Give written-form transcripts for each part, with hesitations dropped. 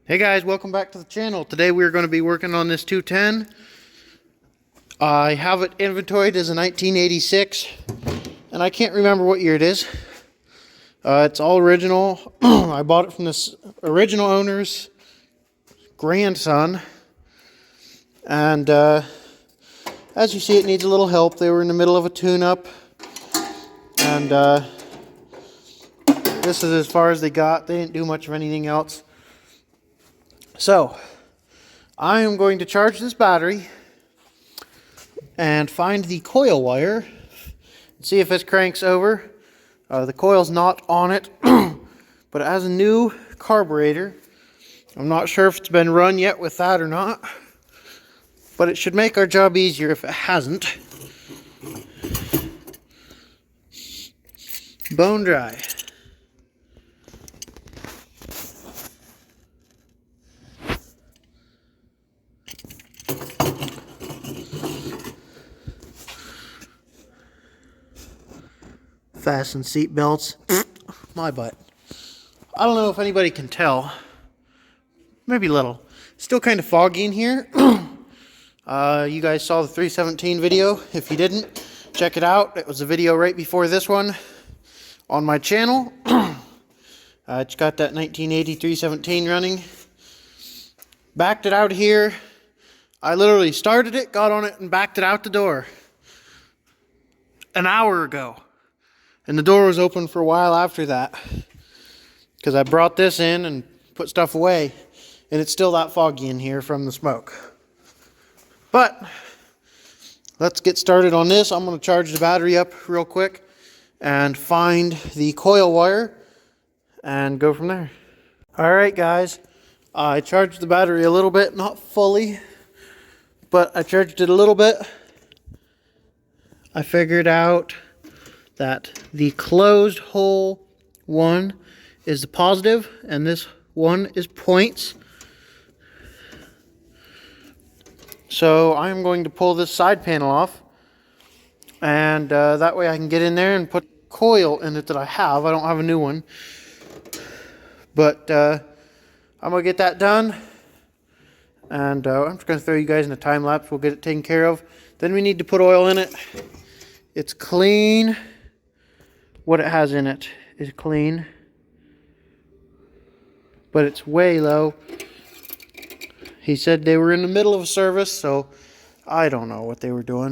Hey guys, welcome back to the channel. Today we're going to be working on this 210. I have it inventoried as a 1986 and I can't remember what year it is. It's all original. I bought it from this original owner's grandson, and as you see, it needs a little help. They were in the middle of a tune-up, and this is as far as they got. They didn't do much of anything else. So, I am going to charge this battery and find the coil wire and see if this cranks over. The coil's not on it, but it has a new carburetor. I'm not sure if it's been run yet with that or not, but it should make our job easier if it hasn't. Bone dry. Fasten seat belts. My butt. I don't know if anybody can tell. Maybe a little. Still kind of foggy in here. You guys saw the 317 video. If you didn't, check it out. It was a video right before this one on my channel. It's got that 1980 317 running. Backed it out here. I literally started it, got on it, and backed it out the door an hour ago. And the door was open for a while after that, because I brought this in and put stuff away, and it's still that foggy in here from the smoke. But let's get started on this. I'm going to charge the battery up real quick and find the coil wire and go from there. Alright guys, I charged the battery a little bit, not fully, but I charged it a little bit. I figured out that the closed hole one is the positive and this one is points. So I'm going to pull this side panel off, and that way I can get in there and put coil in it that I have. I don't have a new one, but I'm gonna get that done, and I'm just gonna throw you guys in a time lapse. We'll get it taken care of. Then we need to put oil in it. It's clean. What it has in it is clean, but it's way low. He said they were in the middle of a service, so I don't know what they were doing.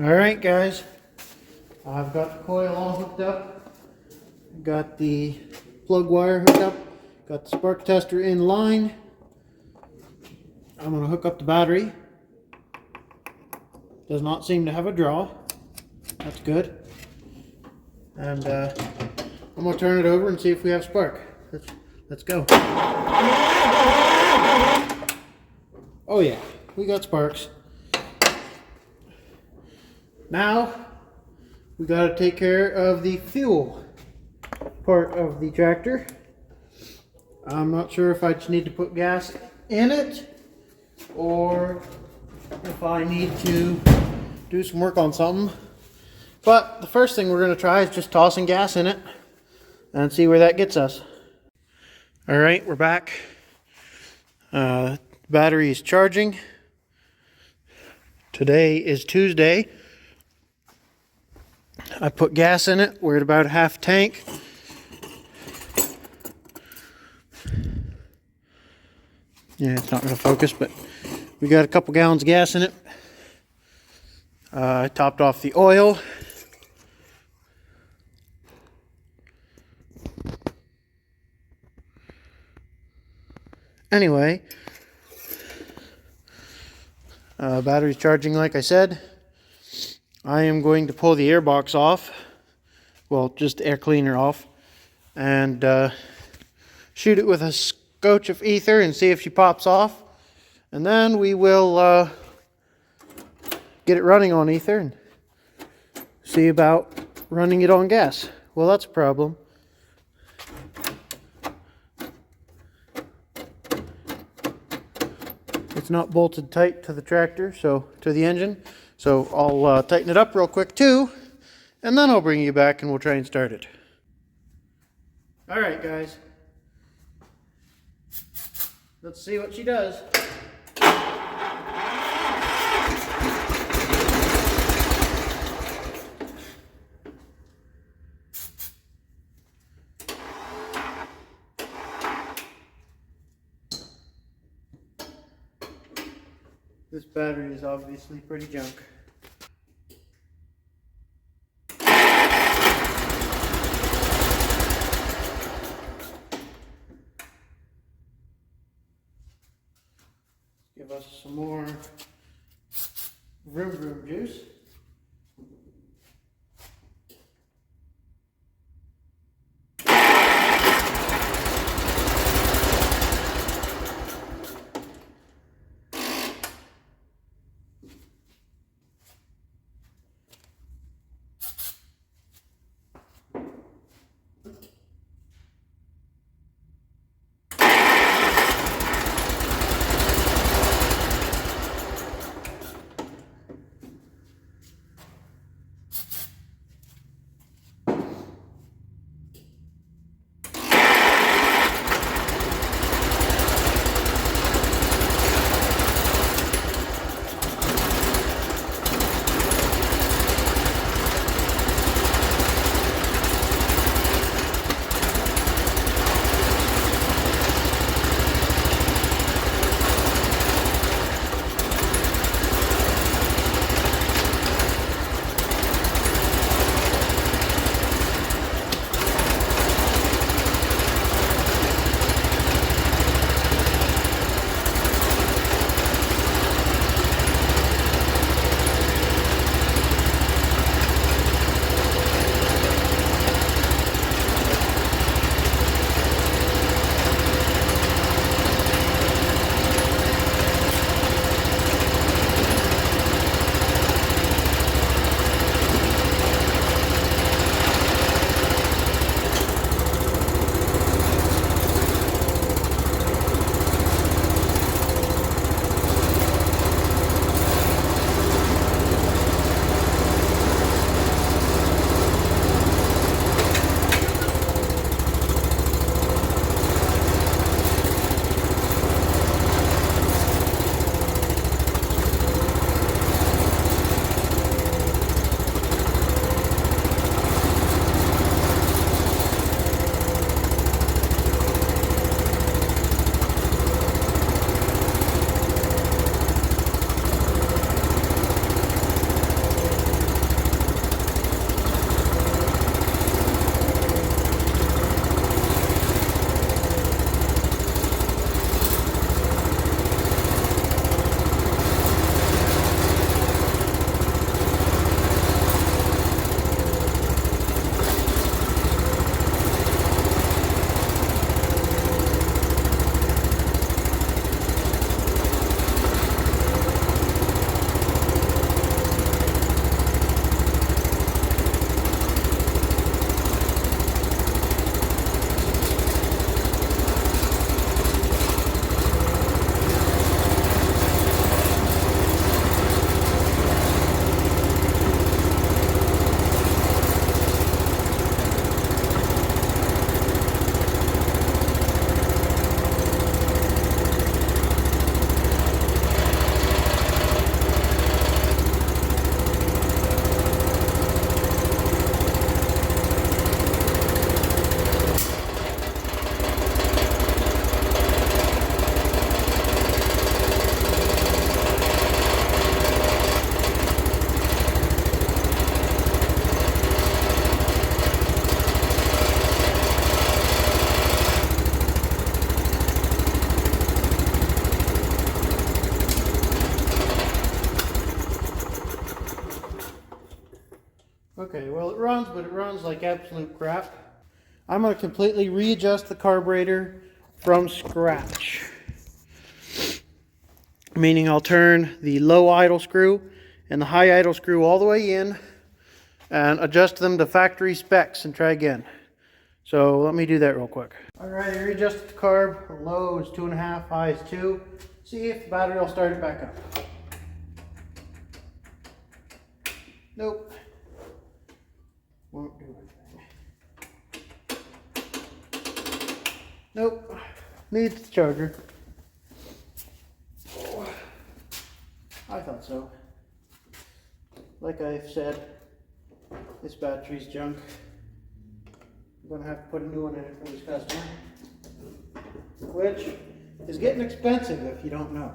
Alright guys, I've got the coil all hooked up, got the plug wire hooked up, got the spark tester in line. I'm going to hook up the battery. Does not seem to have a draw. That's good. And I'm going to turn it over and see if we have spark. Let's go. Oh yeah, we got sparks. Now, we got to take care of the fuel part of the tractor. I'm not sure if I just need to put gas in it or if I need to do some work on something. But the first thing we're going to try is just tossing gas in it. and see where that gets us. All right, we're back. Battery is charging. Today is Tuesday. I put gas in it. We're at about a half tank. Yeah, it's not going to focus, but we got a couple gallons of gas in it. I topped off the oil. Anyway, battery's charging like I said. I am going to pull the air box off. Well, just the air cleaner off. And shoot it with a scotch of ether and see if she pops off. And then we will get it running on ether and see about running it on gas. Well, that's a problem. It's not bolted tight to the tractor, so to the engine. So I'll tighten it up real quick too, and then I'll bring you back and we'll try and start it. All right, guys. Let's see what she does. This battery is obviously pretty junk. Give us some more vroom vroom juice. it runs, but it runs like absolute crap. I'm going to completely readjust the carburetor from scratch. Meaning I'll turn the low idle screw and the high idle screw all the way in and adjust them to factory specs and try again. So let me do that real quick. Alright, I readjusted the carb. Low is 2.5, high is 2. See if the battery will start it back up. Nope. Won't do anything. Nope. Needs the charger. I thought so. Like I've said, this battery's junk. I'm going to have to put a new one in it for this customer, which is getting expensive if you don't know.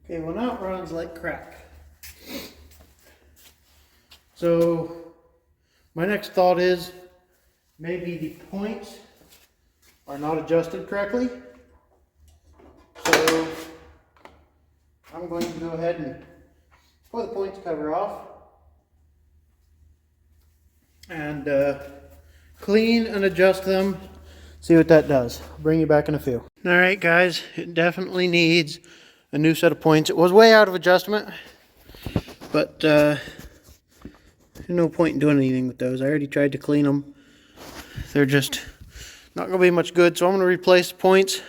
Okay, well now it runs like crack. So my next thought is maybe the points are not adjusted correctly. So I'm going to go ahead and pull the points cover off and clean and adjust them. See what that does. I'll bring you back in a few. Alright guys, it definitely needs a new set of points. It was way out of adjustment, but there's no point in doing anything with those. I already tried to clean them. They're just not going to be much good, so I'm going to replace the points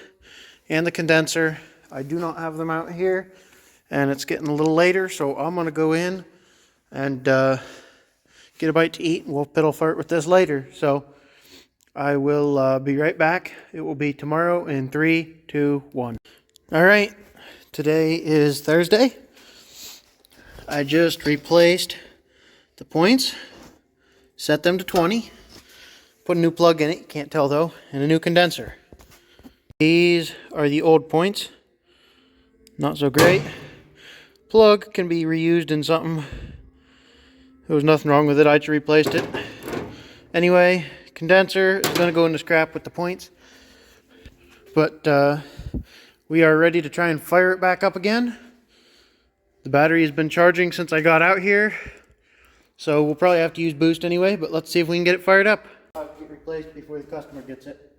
and the condenser. I do not have them out here, and it's getting a little later, so I'm going to go in and get a bite to eat, and we'll piddle fart with this later. So I will be right back. It will be tomorrow in 3, 2, 1. All right. Today is Thursday. I just replaced the points, set them to 20, put a new plug in it, you can't tell though, and a new condenser. These are the old points, not so great. Plug can be reused in something. There was nothing wrong with it, I just replaced it. Anyway, condenser is going to go in the scrap with the points, but we are ready to try and fire it back up again. The battery has been charging since I got out here, so we'll probably have to use boost anyway, but let's see if we can get it fired up. I'll get it replaced before the customer gets it.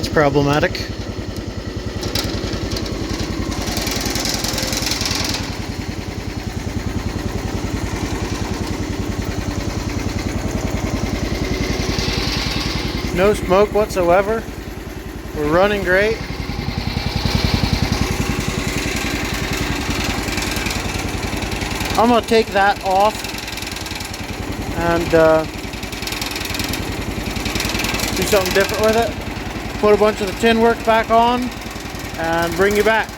That's problematic. No smoke whatsoever. We're running great. I'm going to take that off and do something different with it. Put a bunch of the tin work back on and bring you back.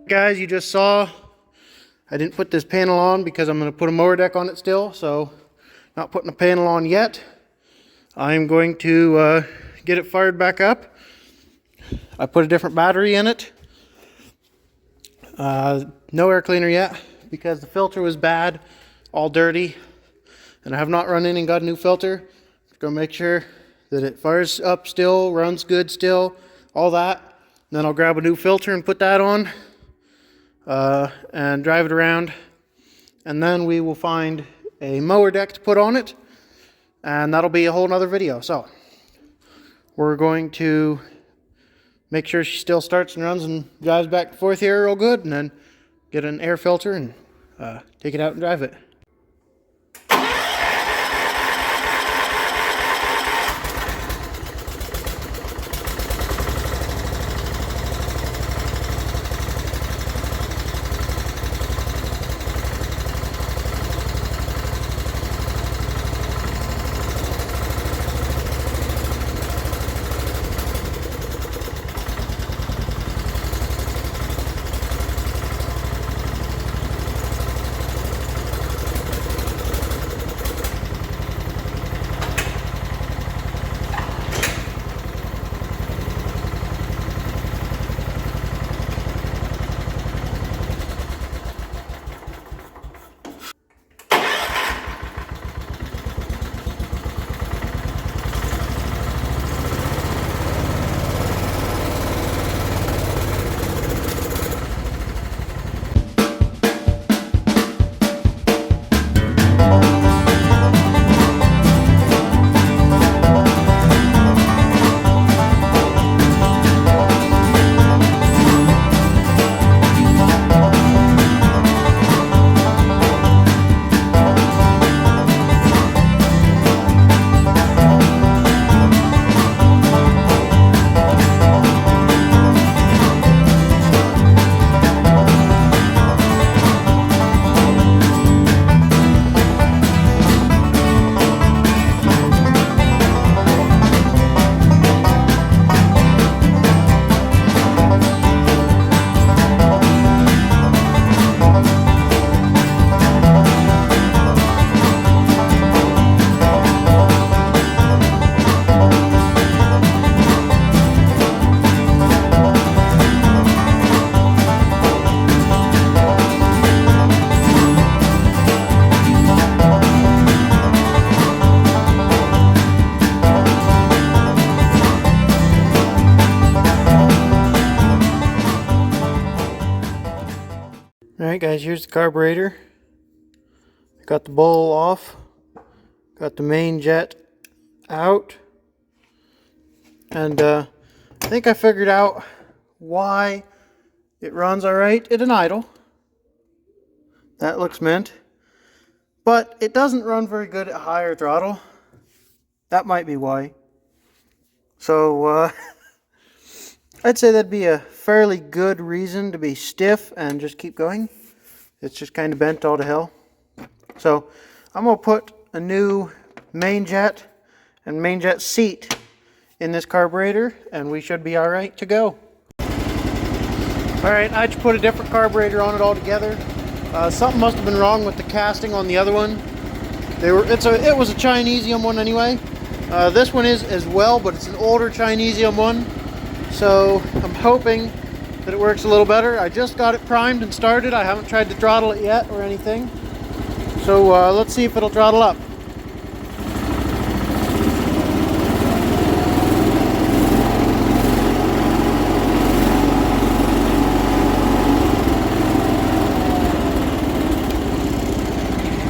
Guys, you just saw I didn't put this panel on because I'm going to put a mower deck on it still, so not putting a panel on yet. I'm going to get it fired back up. I put a different battery in it. No air cleaner yet because the filter was bad, all dirty, and I have not run in and got a new filter. Just going to make sure that it fires up still, runs good still, all that. And then I'll grab a new filter and put that on. And drive it around, and then we will find a mower deck to put on it, and that'll be a whole nother video. So we're going to make sure she still starts and runs and drives back and forth here real good, and then get an air filter and take it out and drive it. Alright guys, here's the carburetor. Got the bowl off. Got the main jet out. And I think I figured out why it runs alright at an idle. That looks mint. But it doesn't run very good at higher throttle. That might be why. So I'd say that'd be a fairly good reason to be stiff and just keep going. It's just kind of bent all to hell. So I'm going to put a new main jet and main jet seat in this carburetor, and we should be all right to go. Alright, I just put a different carburetor on it altogether. Something must have been wrong with the casting on the other one. It was a Chinesium one anyway. This one is as well, but it's an older Chinesium one. So I'm hoping that it works a little better. I just got it primed and started. I haven't tried to throttle it yet or anything. So let's see if it'll throttle up.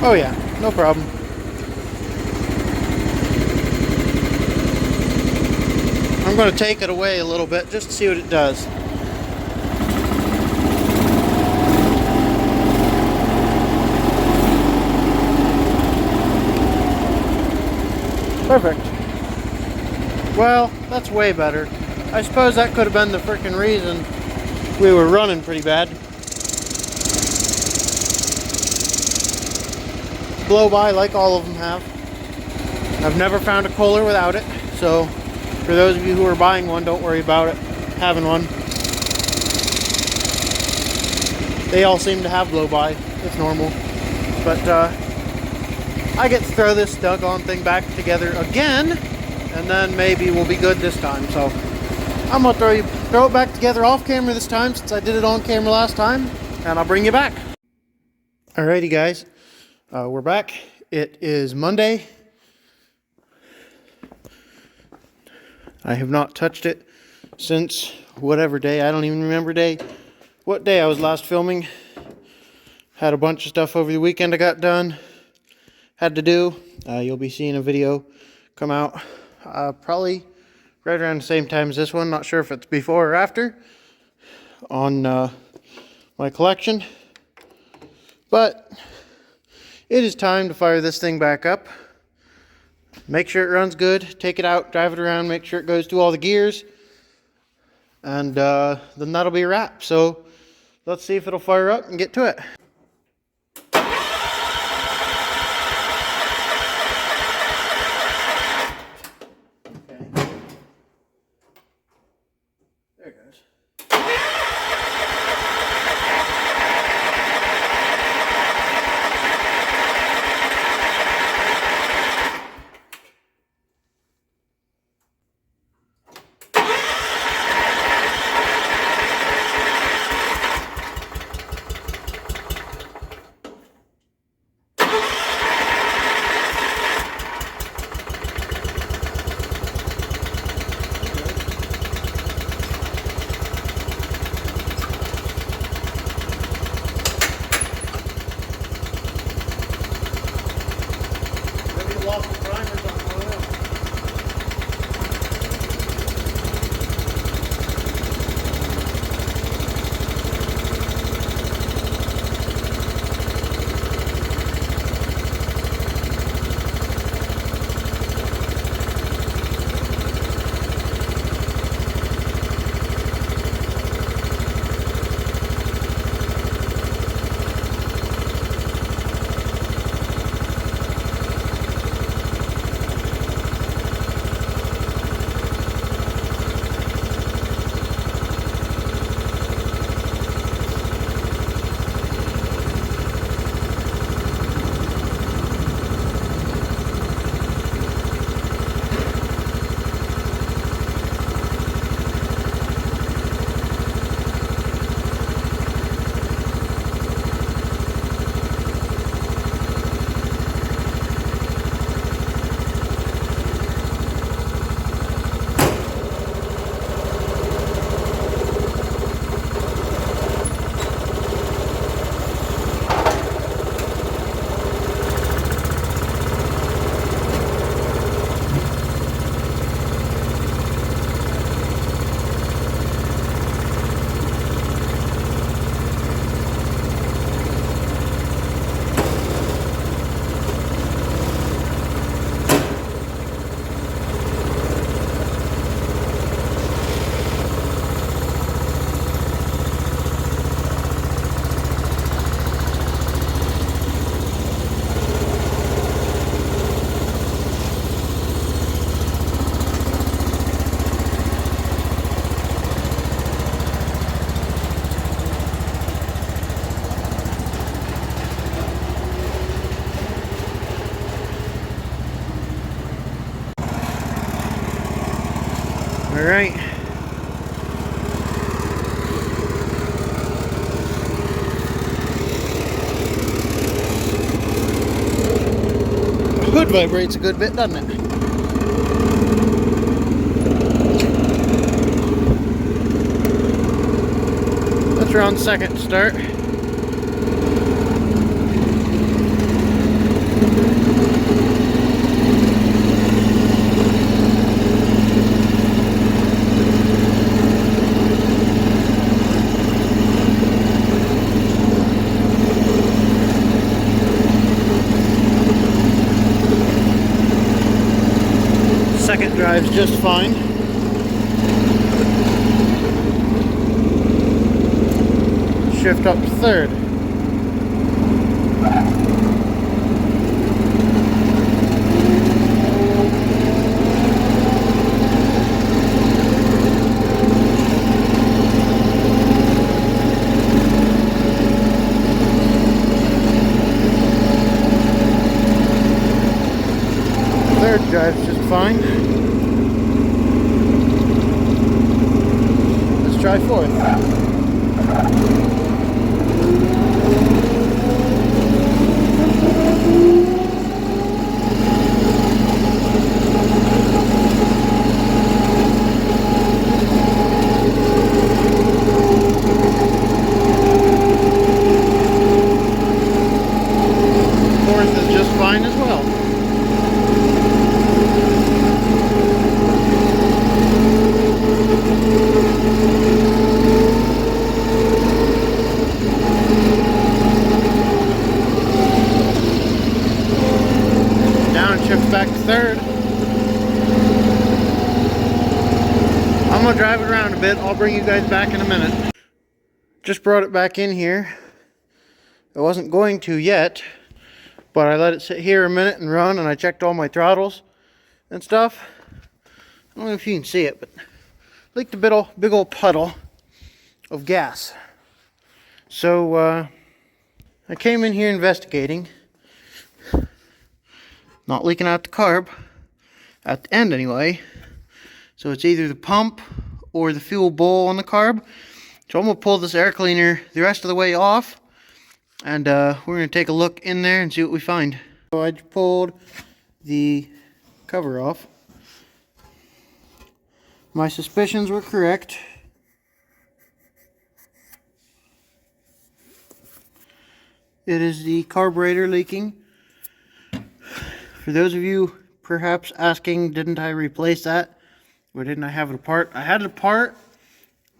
Oh yeah, no problem. I'm going to take it away a little bit just to see what it does. Perfect. Well, that's way better. I suppose that could have been the frickin' reason we were running pretty bad. Blow by like all of them have. I've never found a Kohler without it, so for those of you who are buying one, don't worry about it having one. They all seem to have blow by. It's normal. But I get to throw this doggone thing back together again, and then maybe we'll be good this time. So I'm gonna throw it back together off camera this time, since I did it on camera last time, and I'll bring you back. Alrighty guys, we're back. It is Monday. I have not touched it since whatever day. I don't even remember what day I was last filming. Had a bunch of stuff over the weekend I got done. Had to do. You'll be seeing a video come out probably right around the same time as this one. Not sure if it's before or after on my collection. But it is time to fire this thing back up. Make sure it runs good, take it out, drive it around, make sure it goes through all the gears, and then that'll be a wrap. So let's see if it'll fire up and get to it. Okay. There it goes. right. The hood vibrates a good bit, doesn't it? That's around second start. Second drives just fine. Shift up to third. Third drives just fine. Let's try fourth. Fourth is just fine as well. Shift back to third. I'm gonna drive it around a bit. I'll bring you guys back in a minute. Just brought it back in here. I wasn't going to yet, but I let it sit here a minute and run, and I checked all my throttles and stuff. I don't know if you can see it, but leaked a big old puddle of gas. So I came in here investigating. Not leaking out the carb, at the end anyway. So it's either the pump or the fuel bowl on the carb. So I'm going to pull this air cleaner the rest of the way off, and we're going to take a look in there and see what we find. So I just pulled the cover off. My suspicions were correct. It is the carburetor leaking. For those of you perhaps asking, didn't I replace that? Or didn't I have it apart? I had it apart,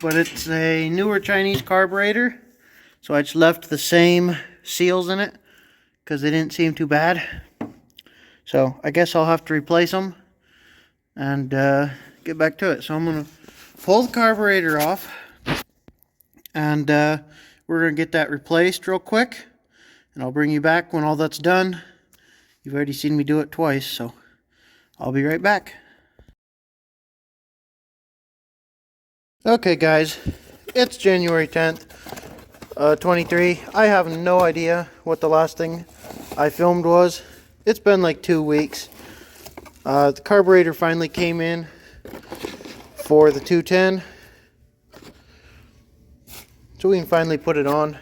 but it's a newer Chinese carburetor. So I just left the same seals in it because they didn't seem too bad. So I guess I'll have to replace them and get back to it. So I'm going to pull the carburetor off, and we're going to get that replaced real quick. And I'll bring you back when all that's done. You've already seen me do it twice, so I'll be right back. Okay guys, it's January 10th, 23. I have no idea what the last thing I filmed was. It's been like 2 weeks. The carburetor finally came in for the 210. So we can finally put it on.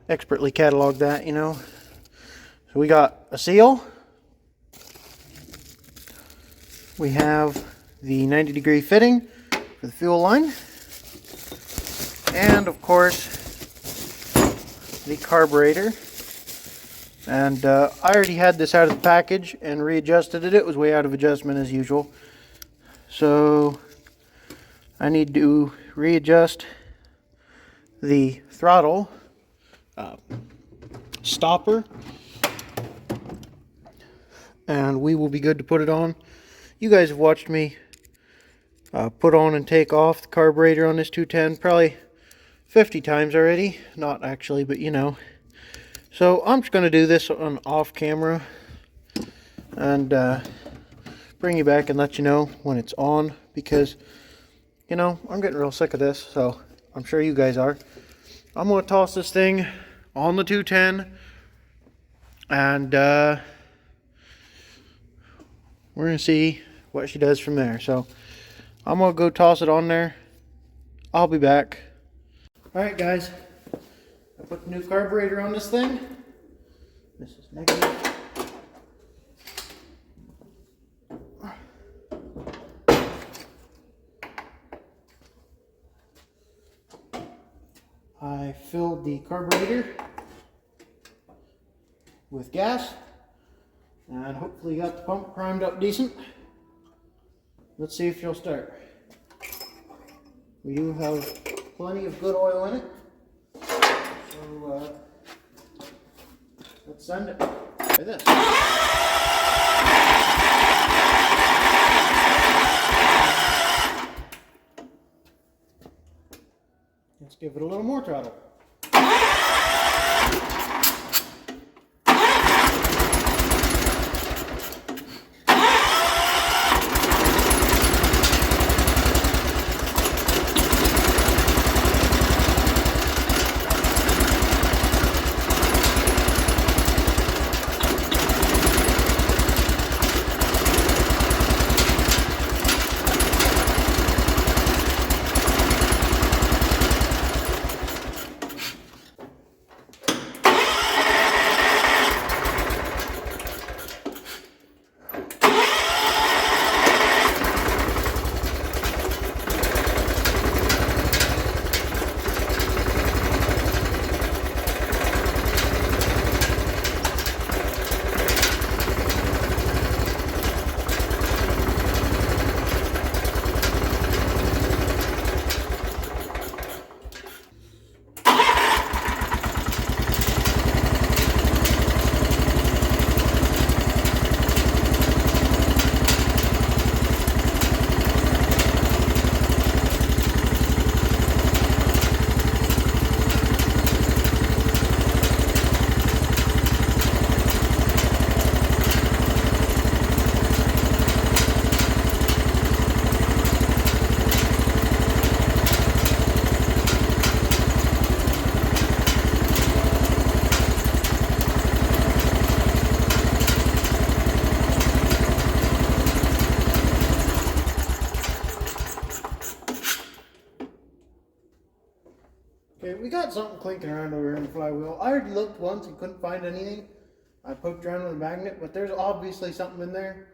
Expertly catalog that, you know. So we got a seal. We have the 90-degree fitting for the fuel line. And of course, the carburetor. And I already had this out of the package and readjusted it. It was way out of adjustment as usual. So I need to readjust the throttle stopper, and we will be good to put it on. You guys have watched me put on and take off the carburetor on this 210 probably 50 times already. Not actually, but you know. So I'm just going to do this on off camera and bring you back and let you know when it's on, because you know, I'm getting real sick of this, so I'm sure you guys are. I'm going to toss this thing on the 210, and we're going to see what she does from there. So I'm gonna go toss it on there. I'll be back. Alright guys, I put the new carburetor on this thing. This is negative. I filled the carburetor with gas and hopefully got the pump primed up decent. Let's see if she'll start. We do have plenty of good oil in it, so let's send it. Try this. Let's give it a little more throttle. Okay, we got something clinking around over here in the flywheel. I already looked once and couldn't find anything. I poked around with a magnet, but there's obviously something in there.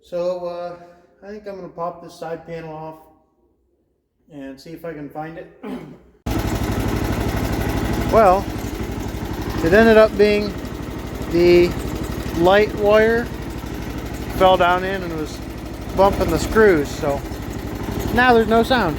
So I think I'm going to pop this side panel off and see if I can find it. Well, it ended up being the light wire fell down in and was bumping the screws, so now there's no sound.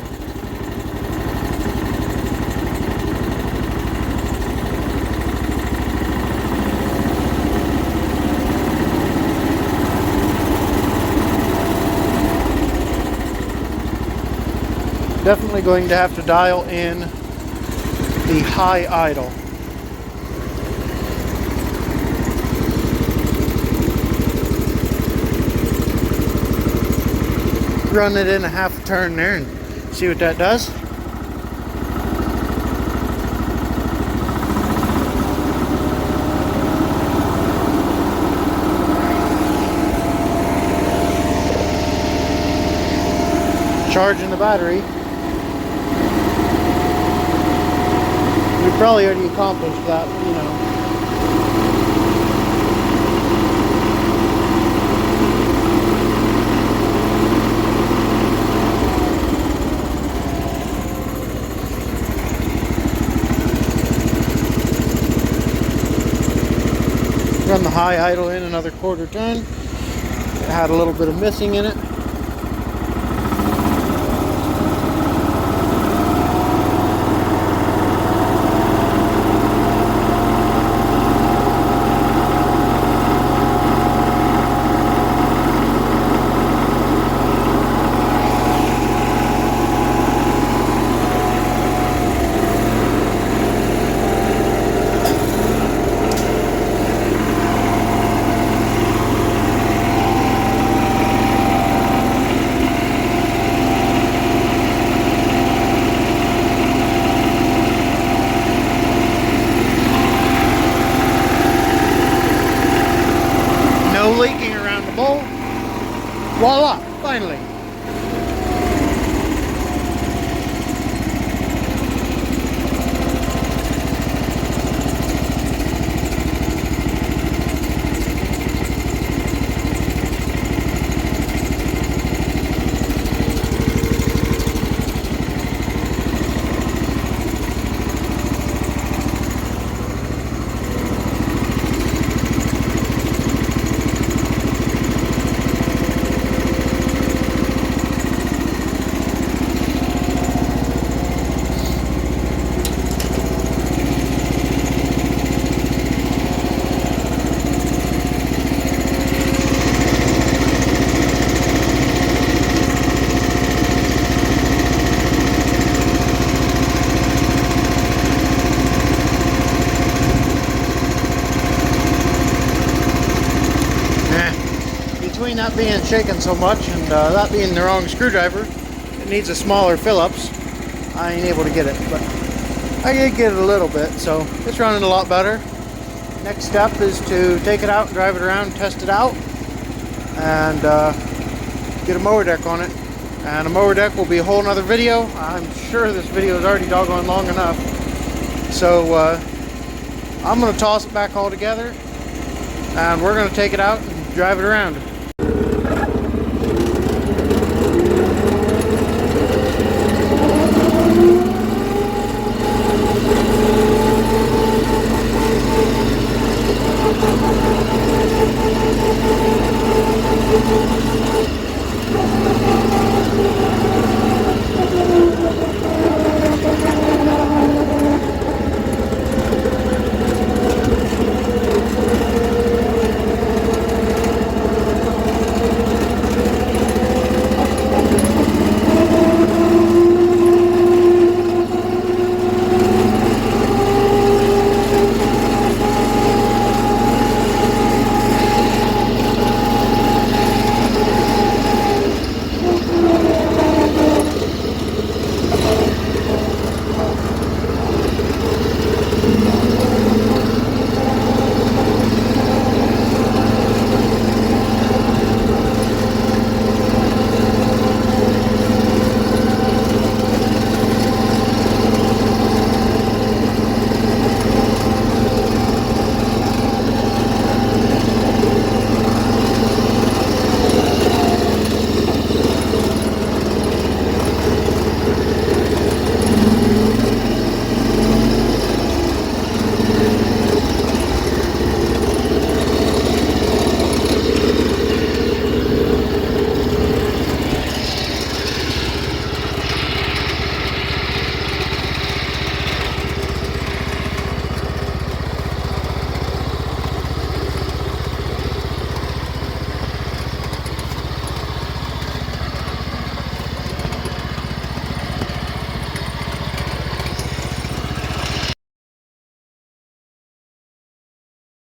Definitely going to have to dial in the high idle. Run it in a half a turn there and see what that does. Charging the battery. We probably already accomplished that, you know. Run the high idle in another quarter turn. It had a little bit of missing in it. Leaking around the bowl. Voila, finally. between that being shaken so much and that being the wrong screwdriver, it needs a smaller Phillips. I ain't able to get it, but I did get it a little bit, so it's running a lot better. Next step is to take it out, drive it around, test it out, and get a mower deck on it. And a mower deck will be a whole nother video. I'm sure this video is already doggone long enough. So I'm going to toss it back all together, and we're going to take it out and drive it around.